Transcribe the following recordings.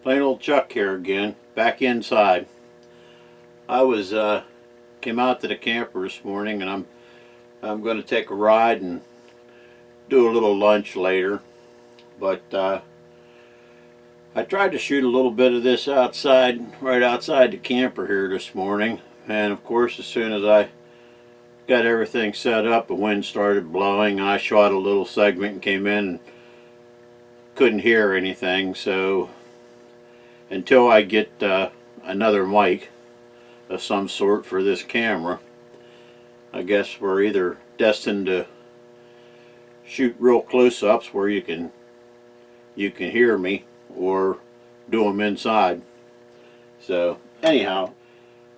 Plain old Chuck here again, back inside. I was came out to the camper this morning, and I'm going to take a ride and do a little lunch later. But I tried to shoot a little bit of this outside, right outside the camper here this morning, and of course, as soon as I got everything set up, the wind started blowing. I shot a little segment and came in and couldn't hear anything. So until I get another mic of some sort for this camera, I guess we're either destined to shoot real close-ups where you can hear me, or do them inside. So anyhow,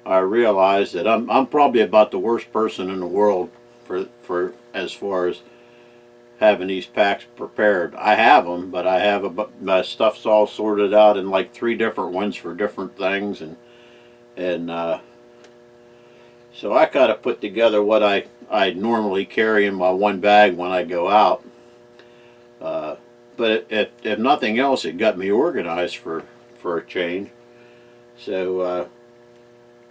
I realized that I'm probably about the worst person in the world for as far as having these packs prepared. I have them, but I have my stuff's all sorted out in like 3 different ones for different things, and so I kind of put together what I normally carry in my one bag when I go out. But if nothing else, it got me organized for a change. So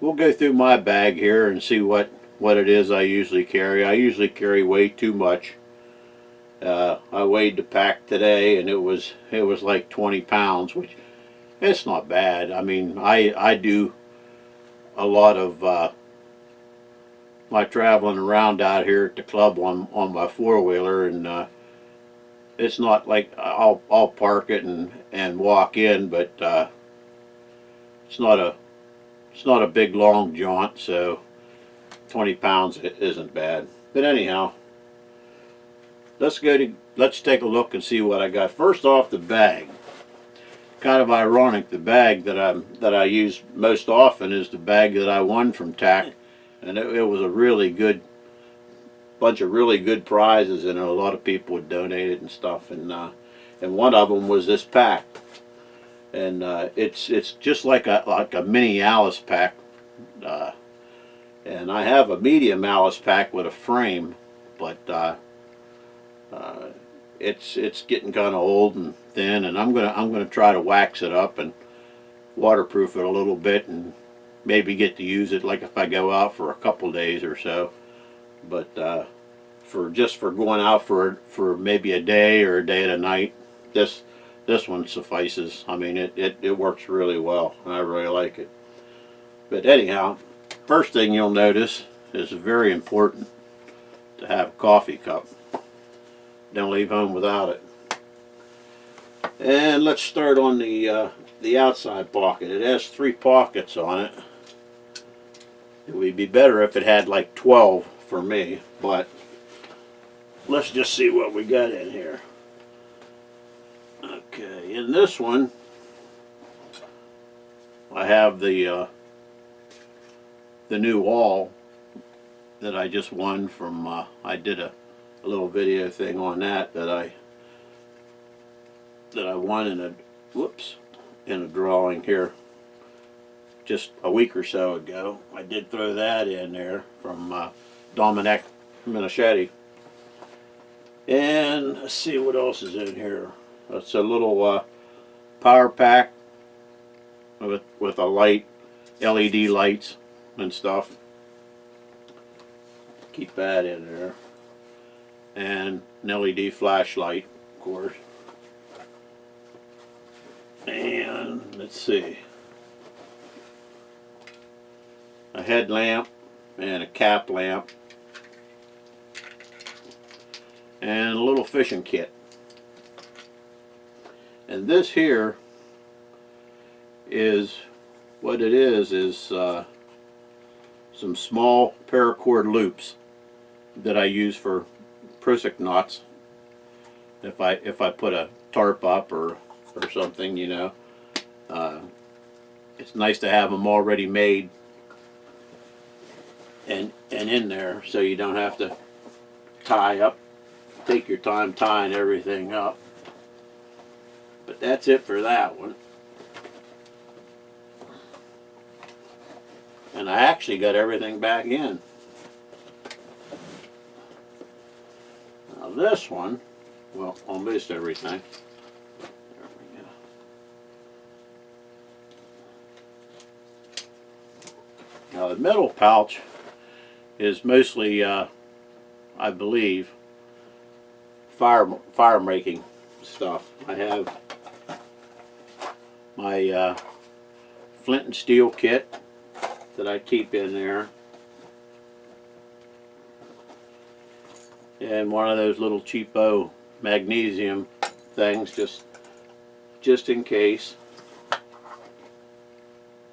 we'll go through my bag here and see what it is I usually carry. I usually carry way too much. I weighed the pack today, and it was like 20 pounds, which it's not bad. I mean, I do a lot of my traveling around out here at the club on my 4-wheeler, and it's not like I'll park it and walk in, but it's not a big long jaunt, so 20 pounds isn't bad. But anyhow, let's take a look and see what I got. First off, the bag. Kind of ironic, the bag that I use most often is the bag that I won from TAC, and it was a really good bunch of really good prizes, and a lot of people would donate it and stuff. And one of them was this pack, and it's just like a mini Alice pack. And I have a medium Alice pack with a frame, but it's getting kind of old and thin, and I'm gonna try to wax it up and waterproof it a little bit, and maybe get to use it like if I go out for a couple days or so. But for going out for maybe a day or a day and a night, this one suffices. I mean, it works really well. I really like it. But anyhow, first thing you'll notice is very important to have a coffee cup. Don't leave home without it. And let's start on the outside pocket. It has 3 pockets on it. It would be better if it had like 12 for me, but let's just see what we got in here. Okay, in this one I have the new wall that I just won from I did a little video thing on that I won in a drawing here just a week or so ago. I did throw that in there from Dominic Minichetti. And let's see what else is in here. It's a little power pack with a light, LED lights and stuff. Keep that in there. And an LED flashlight, of course. And let's see, a headlamp and a cap lamp and a little fishing kit. And this here is what it is some small paracord loops that I use for prusik knots if I put a tarp up or something, you know. It's nice to have them already made and in there, so you don't have to take your time tying everything up. But that's it for that one. And I actually got everything back in. Now this one, well, almost everything. There we go. the middle pouch is mostly, I believe, fire making stuff. I have my flint and steel kit that I keep in there, and one of those little cheapo magnesium things just in case,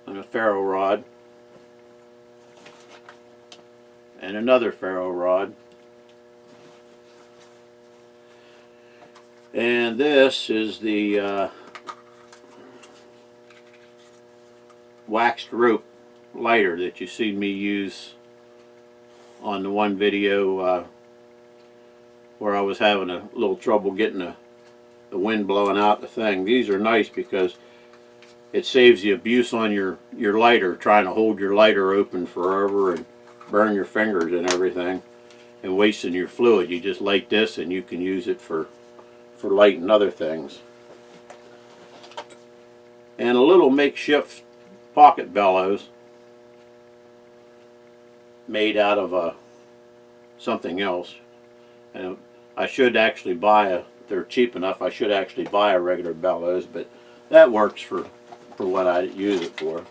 and a ferro rod, and another ferro rod. And this is the waxed rope lighter that you seen me use on the one video where I was having a little trouble getting the wind blowing out the thing. These are nice because it saves the abuse on your lighter, trying to hold your lighter open forever and burn your fingers and everything and wasting your fluid. You just light this and you can use it for lighting other things. And a little makeshift pocket bellows made out of something else. And I should actually buy they're cheap enough, I should actually buy a regular bellows, but that works for what I use it for.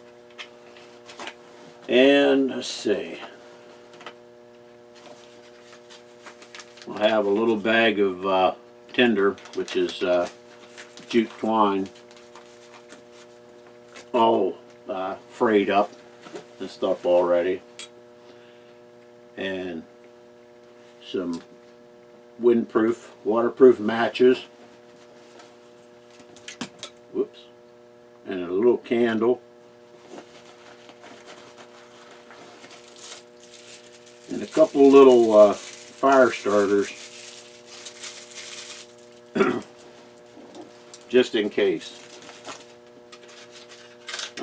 And let's see, I have a little bag of tinder, which is jute twine, all frayed up and stuff already, and some windproof, waterproof matches, whoops, and a little candle, and a couple little fire starters just in case.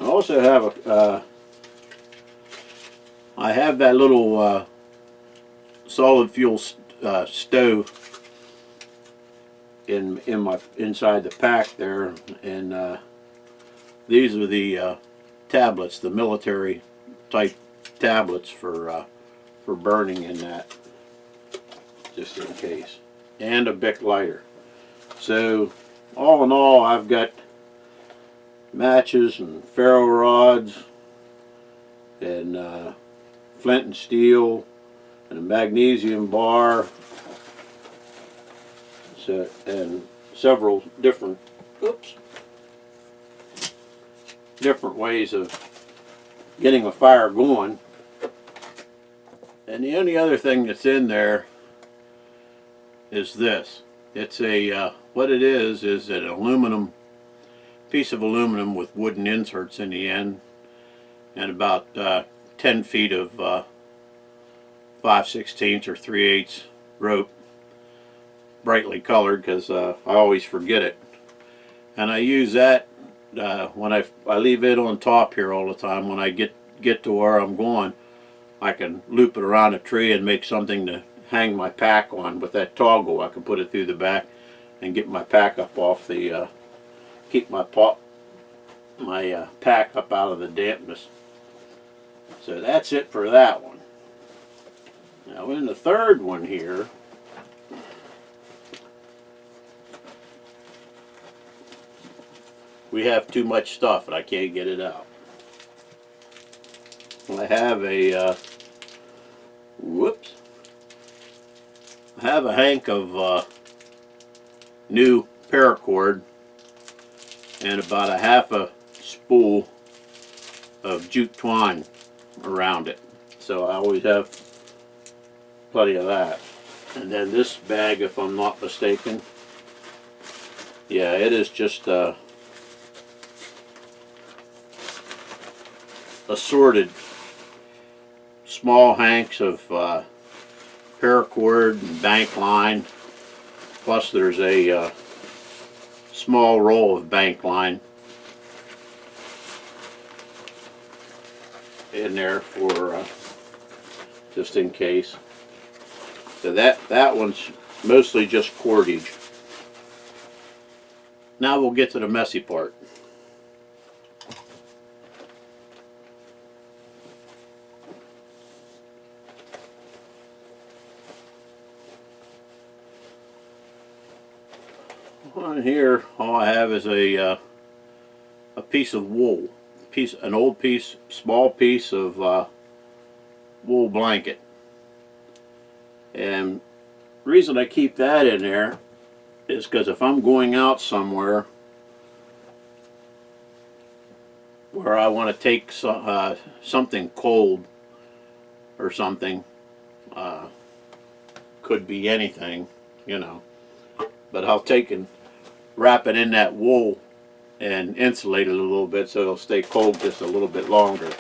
I also have I have that little solid fuel stove inside the pack there, and these are the tablets, the military type tablets for burning in that, just in case, and a Bic lighter. So all in all, I've got matches and ferro rods and flint and steel and a magnesium bar, so, and several different ways of getting a fire going. And the only other thing that's in there is this. It's a what it is an aluminum piece of aluminum with wooden inserts in the end, and about 10 feet of 5/16 or 3/8 rope, brightly colored, because I always forget it. And I use that when I leave it on top here all the time. When I get to where I'm going, I can loop it around a tree and make something to hang my pack on with that toggle. I can put it through the back and get my pack up off the keep my pack up out of the dampness. So that's it for that one. Now in the third one here, we have too much stuff and I can't get it out. I have a I have a hank of new paracord and about a half a spool of jute twine around it. So I always have plenty of that. And then this bag, if I'm not mistaken, yeah, it is just assorted small hanks of paracord and bank line, plus there's a small roll of bank line in there for just in case. So that one's mostly just cordage. Now we'll get to the messy part. on here, all I have is a piece of wool, small piece of wool blanket. And the reason I keep that in there is because if I'm going out somewhere where I want to take something cold or something, could be anything, you know, but I'll take and wrap it in that wool and insulate it a little bit so it'll stay cold just a little bit longer.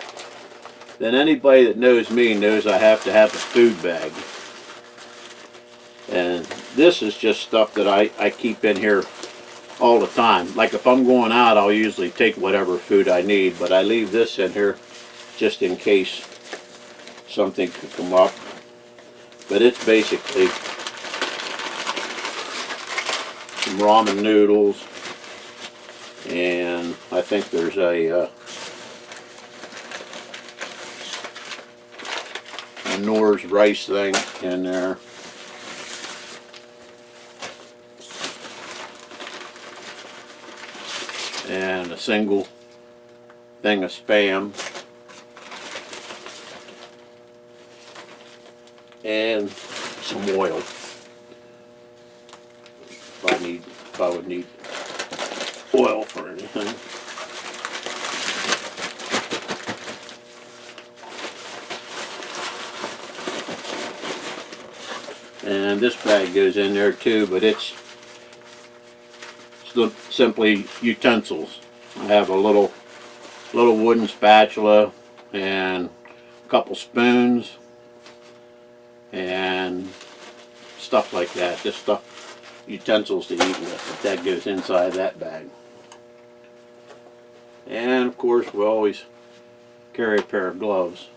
Then anybody that knows me knows I have to have a food bag. And this is just stuff that I keep in here all the time. Like if I'm going out, I'll usually take whatever food I need, but I leave this in here just in case something could come up. But it's basically some ramen noodles, and I think there's a Nor's rice thing in there. And a single thing of Spam. And some oil. If I would need oil for anything. And this bag goes in there too, but it's simply utensils. I have a little wooden spatula and a couple spoons and stuff like that. Just stuff, utensils to eat with. That goes inside that bag. And of course we always carry a pair of gloves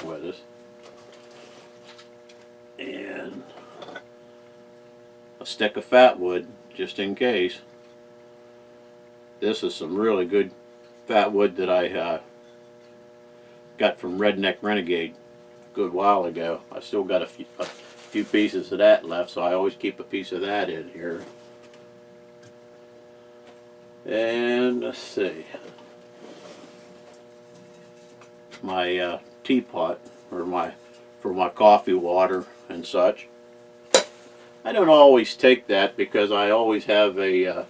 with us. And a stick of fat wood just in case. This is some really good fat wood that I got from Redneck Renegade a good while ago. I still got a few pieces of that left, so I always keep a piece of that in here. And let's see, my teapot for my coffee water and such. I don't always take that because I always have a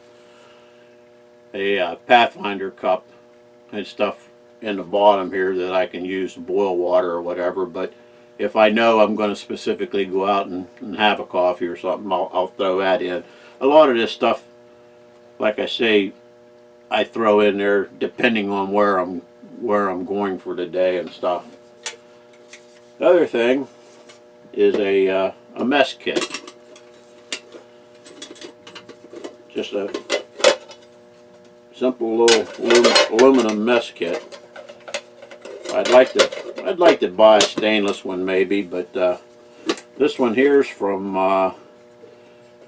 Pathfinder cup and stuff in the bottom here that I can use to boil water or whatever. But if I know I'm going to specifically go out and have a coffee or something, I'll throw that in. A lot of this stuff, like I say, I throw in there depending on where I'm going for the day and stuff. The other thing is a mess kit. Just a simple little aluminum mess kit. I'd like to buy a stainless one maybe, but this one here is from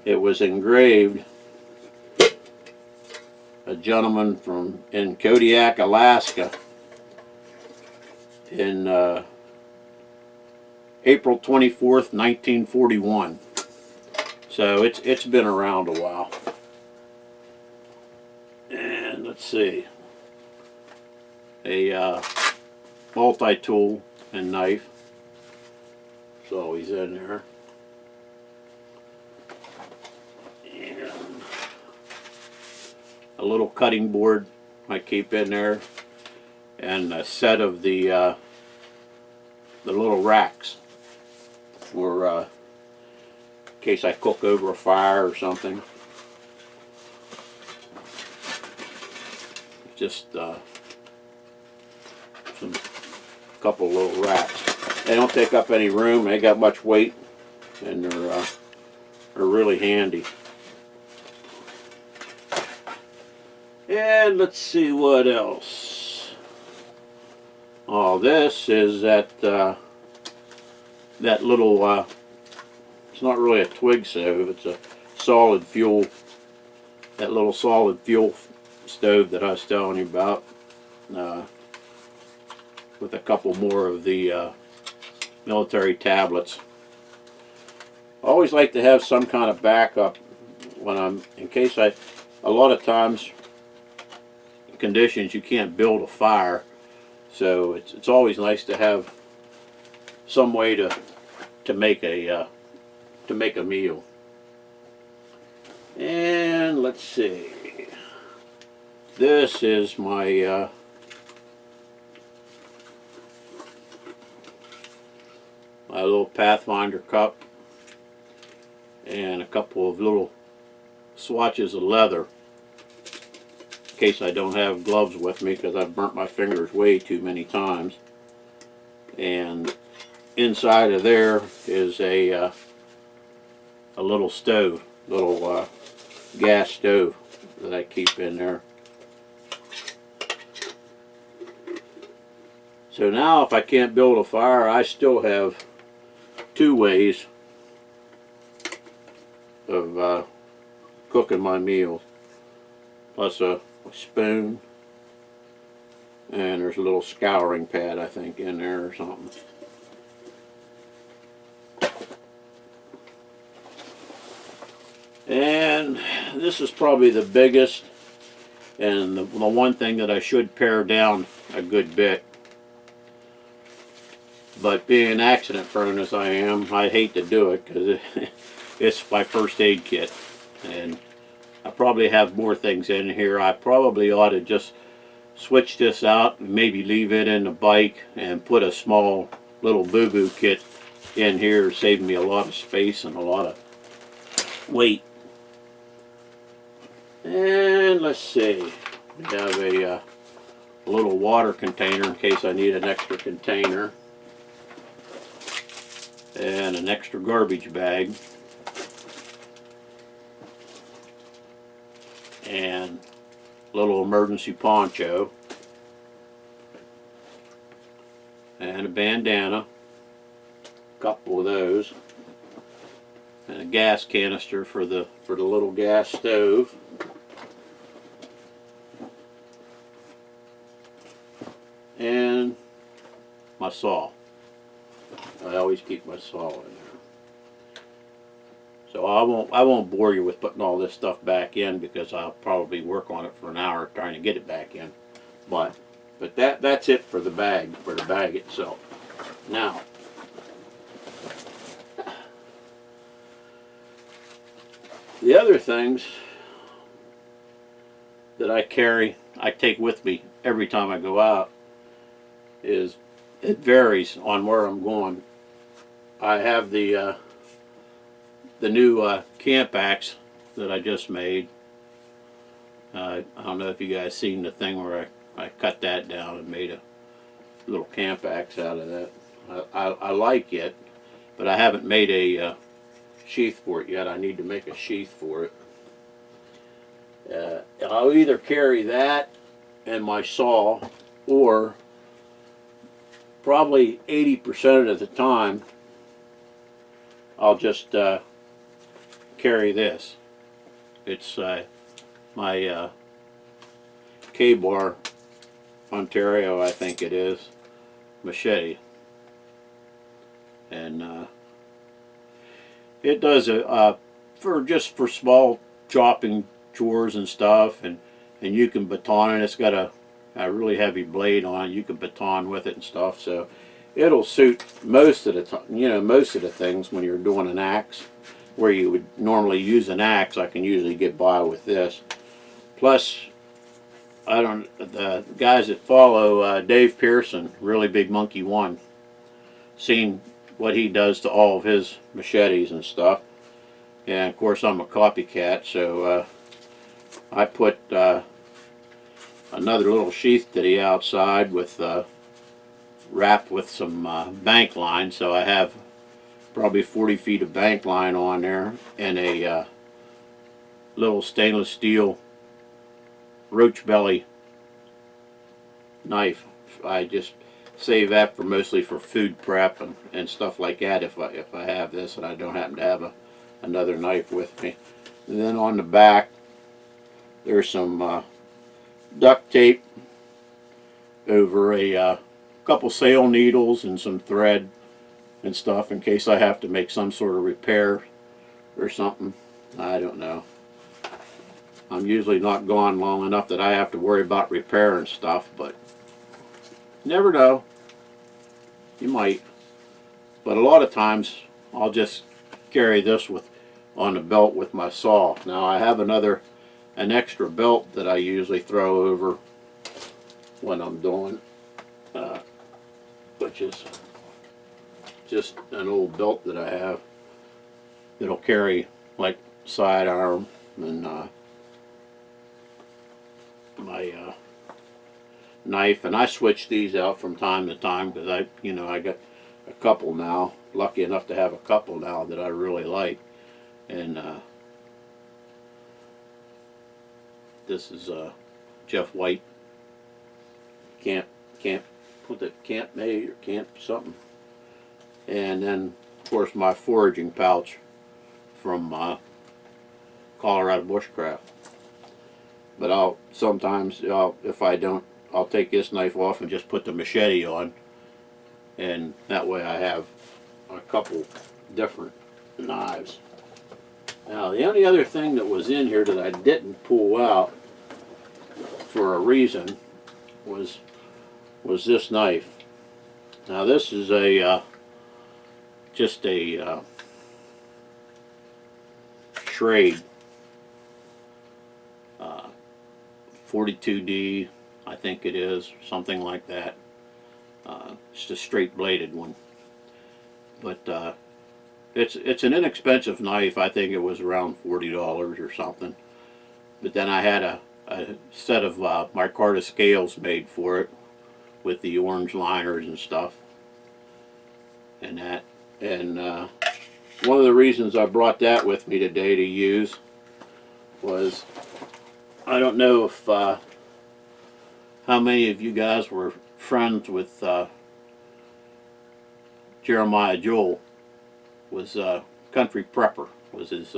it was engraved a gentleman in Kodiak, Alaska in April 24th, 1941. So it's been around a while. And let's see, a multi-tool and knife. It's always in there. And a little cutting board I keep in there, and a set of the little racks for in case I cook over a fire or something. Just some couple little racks. They don't take up any room. They got much weight, and they're really handy. And let's see what else. Oh, this is that little. It's not really a twig stove. It's a solid fuel. That little solid fuel stove that I was telling you about, with a couple more of the military tablets. I always like to have some kind of backup when I'm, in case I, a lot of times conditions you can't build a fire, so it's always nice to have some way to make a meal. And let's see, this is my my little Pathfinder cup and a couple of little swatches of leather in case I don't have gloves with me, because I've burnt my fingers way too many times. And inside of there is a little stove, little gas stove that I keep in there. So now if I can't build a fire, I still have two ways of cooking my meals, plus a spoon, and there's a little scouring pad I think in there or something. And this is probably the biggest and the one thing that I should pare down a good bit. But being accident prone as I am, I hate to do it because it's my first aid kit. And I probably have more things in here. I probably ought to just switch this out and maybe leave it in the bike and put a small little boo-boo kit in here, saving me a lot of space and a lot of weight. And let's see, we have a little water container in case I need an extra container, and an extra garbage bag, and a little emergency poncho, and a bandana, a couple of those, and a gas canister for the little gas stove. And my saw. I always keep my saw in there. So I won't bore you with putting all this stuff back in, because I'll probably work on it for an hour trying to get it back in. But that's it for the bag itself. Now, the other things that I carry, I take with me every time I go out, is it varies on where I'm going. I have the new camp axe that I just made. I don't know if you guys seen the thing where I cut that down and made a little camp axe out of that. I like it, but I haven't made a sheath for it yet. I need to make a sheath for it. I'll either carry that and my saw, or probably 80% of the time I'll just carry this. It's my K-Bar Ontario, I think it is, machete, and it does for small chopping chores and stuff, and you can baton it. It's got a really heavy blade on it. You can baton with it and stuff, so it'll suit most of the time. Most of the things when you're doing an axe, where you would normally use an axe, I can usually get by with this. Plus, the guys that follow Dave Pearson, Really Big Monkey 1, seen what he does to all of his machetes and stuff. And of course I'm a copycat, so I put another little sheath to the outside with wrapped with some bank line, so I have probably 40 feet of bank line on there, and a little stainless steel roach belly knife. I just save that for mostly for food prep and stuff like that if I have this and I don't happen to have another knife with me. And then on the back there's some duct tape over a couple sail needles and some thread and stuff in case I have to make some sort of repair or something. I don't know. I'm usually not gone long enough that I have to worry about repairing stuff, but never know. You might. But a lot of times I'll just carry this on the belt with my saw. Now I have an extra belt that I usually throw over when I'm doing, which is just an old belt that I have that'll carry like sidearm and my knife, and I switch these out from time to time because I got a couple now, lucky enough to have a couple now that I really like. And this is Jeff White camp with it, camp made or camp something. And then of course my foraging pouch from Colorado Bushcraft. But I'll sometimes, if I don't, I'll take this knife off and just put the machete on, and that way I have a couple different knives. Now the only other thing that was in here that I didn't pull out for a reason was this knife. Now this is just a Schrade 42D, I think it is, something like that. It's a straight bladed one, but it's an inexpensive knife. I think it was around $40 or something. But then I had a set of micarta scales made for it with the orange liners and stuff, and that. And one of the reasons I brought that with me today to use was, I don't know if how many of you guys were friends with Jeremiah Joel. Was Country Prepper was his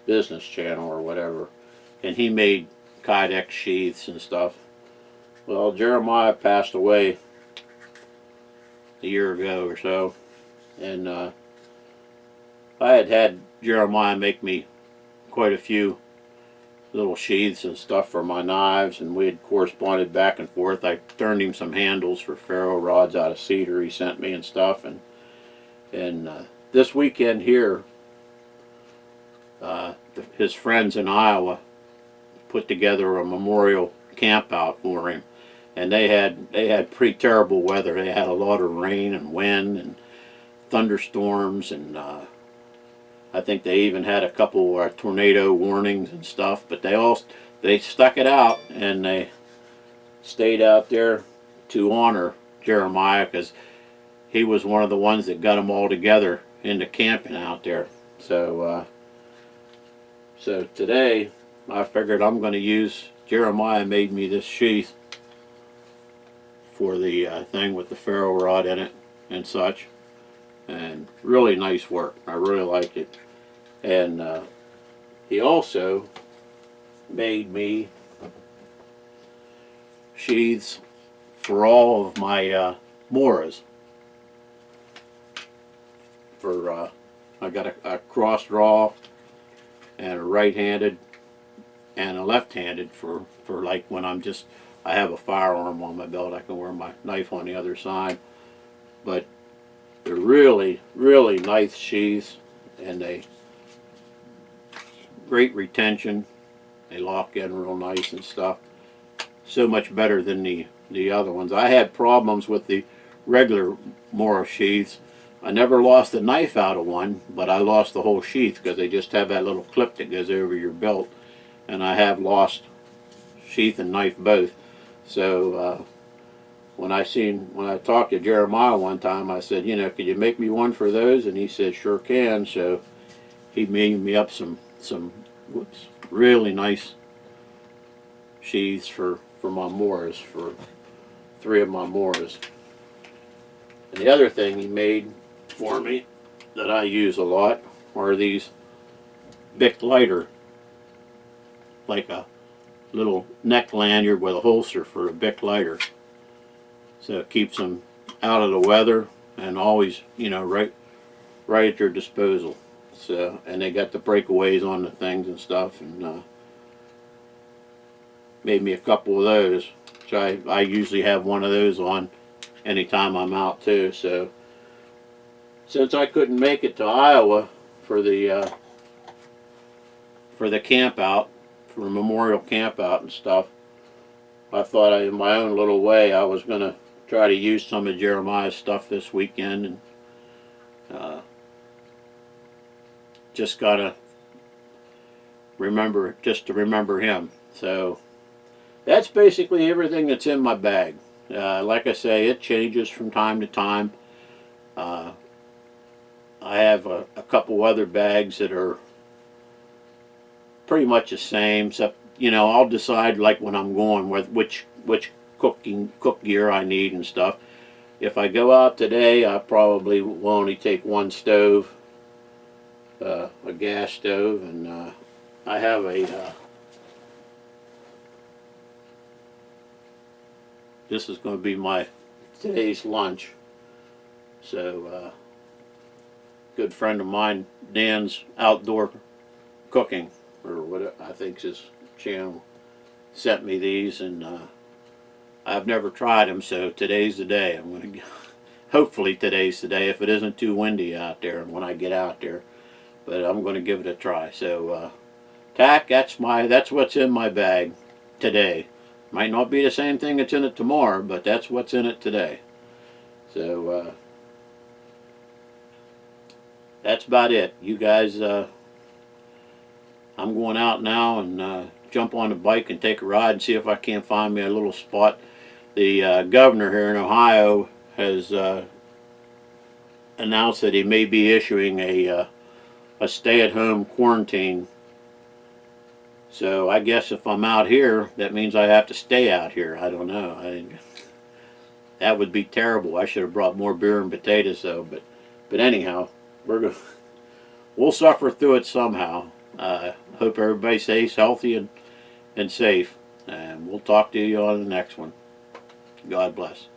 business channel or whatever, and he made Kydex sheaths and stuff. Well, Jeremiah passed away a year ago or so, and I had Jeremiah make me quite a few little sheaths and stuff for my knives, and we had corresponded back and forth. I turned him some handles for ferro rods out of cedar he sent me and stuff, and this weekend here, his friends in Iowa put together a memorial camp out for him, and they had pretty terrible weather. They had a lot of rain and wind and thunderstorms, and I think they even had a couple tornado warnings and stuff. But they stuck it out, and they stayed out there to honor Jeremiah, because he was one of the ones that got them all together into camping out there. So so today I figured I'm going to use, Jeremiah made me this sheath for the thing with the ferro rod in it and such, and really nice work. I really liked it. And he also made me sheaths for all of my Moras. For I got a cross draw and a right-handed and a left-handed for like when I have a firearm on my belt, I can wear my knife on the other side. But they're really, really nice sheaths, and they great retention. They lock in real nice and stuff. So much better than the other ones. I had problems with the regular Mora sheaths. I never lost a knife out of one, but I lost the whole sheath because they just have that little clip that goes over your belt, and I have lost sheath and knife both. So when I talked to Jeremiah one time, I said, could you make me one for those? And he said, sure can. So he made me up some really nice sheaths for my Moras, for 3 of my Moras. And the other thing he made for me that I use a lot are these Bic lighter, like a little neck lanyard with a holster for a Bic lighter. So it keeps them out of the weather and always, right at your disposal. So, and they got the breakaways on the things and stuff, and made me a couple of those. So I usually have one of those on anytime I'm out too. So since I couldn't make it to Iowa for the camp out, for the memorial camp out and stuff, I thought in my own little way I was going to try to use some of Jeremiah's stuff this weekend, and just gotta remember, just to remember him. So that's basically everything that's in my bag. Like I say, it changes from time to time. I have a couple other bags that are pretty much the same, except, you know, I'll decide like when I'm going with which cook gear I need and stuff. If I go out today, I probably will only take one stove, a gas stove, and I have a this is going to be my today's lunch. So good friend of mine, Dan's Outdoor Cooking, or what I think his channel, sent me these, and I've never tried them, so today's the day. I'm going to, hopefully today's the day, if it isn't too windy out there when I get out there, but I'm going to give it a try. So tack, that's what's in my bag today. Might not be the same thing that's in it tomorrow, but that's what's in it today. So that's about it. You guys, I'm going out now and jump on the bike and take a ride and see if I can't find me a little spot. The governor here in Ohio has announced that he may be issuing a stay-at-home quarantine. So I guess if I'm out here, that means I have to stay out here. I don't know. That would be terrible. I should have brought more beer and potatoes though. But anyhow, we'll suffer through it somehow. Hope everybody stays healthy and safe. And we'll talk to you on the next one. God bless.